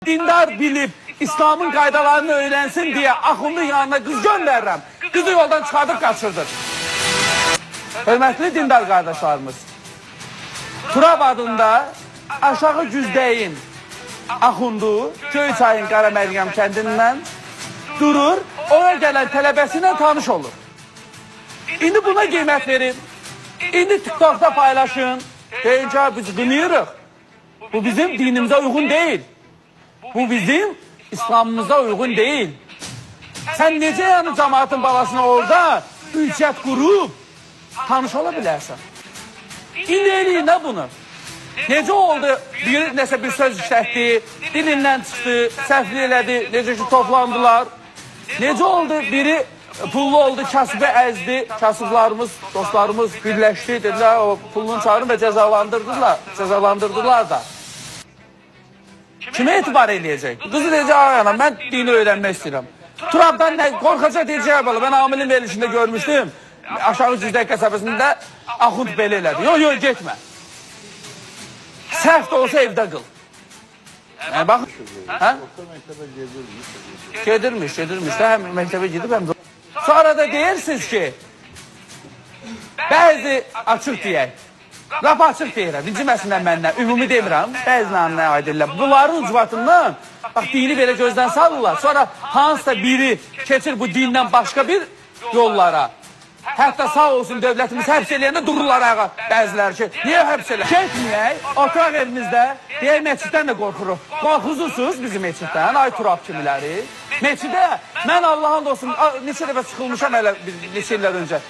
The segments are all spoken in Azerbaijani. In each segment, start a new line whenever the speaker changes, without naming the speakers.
Dindar bilip İslam'ın qaydalarını öğrensin diye axundun yanına kız göndərirəm. Kızı yoldan çıxardıb qaçırdır. Hörmətli dindar qardaşlarımız, Turab adında aşağı Güzdəyin axundu Göyçayın Qara Məryəm kəndindən durur, ona gələn tələbəsinə tanış olur. İndi buna qiymət verin. İndi TikTok'ta paylaşın. Deyin ki, biz qınıyırıq. Bu bizim dinimize uygun değil. Bu bizim İslamımıza uygun değil. Sen necə yani cemaatin balasına orada ülkət kurup tanış ola bilərsən? İndi eləyin nə bunu? Necə oldu? Nəsə bir söz işlətdi, dilindən çıxdı, səhvli elədi, necə ki toplandılar. Necə oldu? Biri pullu oldu, kasıbı əzdi, kasıblarımız, dostlarımız birləşdi, dedilər o pulunu çağırın və cəzalandırdılar da. Kime etibar eləyəcək? Kızı deyəcək, ayana ben dini öğrenmek istiyorum. Turab'dan korkacak diyeceği böyle. Ben amilin verilişinde görmüştüm. Aşağı Cüzdək qəsəbəsində axund belə elədi. Yok getmə. Səhv de olsa evdə qıl. Yani bak. Gedirmiş de hem mektebe gidip hem de. Sonra da deyirsiniz ki bəzi açıq deyək. Laf açıq deyirəm, inciməsinlər məndən, ümumi demirəm, bəzilərinə aid edirlər. Bunların ucbatından, bax dini belə gözdən salırlar, sonra hansısa biri keçir bu dindən başqa bir yollara. Hətta sağ olsun dövlətimiz həbs eləyəndə dururlar ayağa bəziləri ki, niyə həbs eləyək? Getməyək, oturaq evimizdə, deyək məsciddən də qorxuruq. Qorxuzursuz bizim məsciddən, ay Turab kimiləri. Məscidə, mən Allah'ın dostum, neçə dəfə çıxılmışam hələ neçə illər öncə.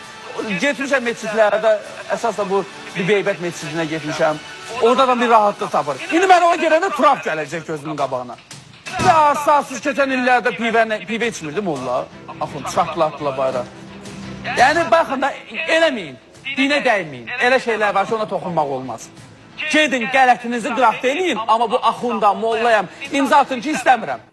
Getmişəm məscidlərdə, əsas da bu Bibeybət məscidinə getmişəm. Orada da bir rahatlıq tapır. İndi mən ona gələndə Turab gələcək gözümün qabağına. Və asasız keçən illərdə pivə içmirdi molla. Axund, çatlatdılar bayrağı. Yəni baxın da eləməyin, dinə dəyməyin. Elə şeylər var ki, ona toxunmaq olmaz. Gedin, qələtinizi qıraqda eləyin, amma bu axunda, mollayam, imza atın ki, istəmirəm.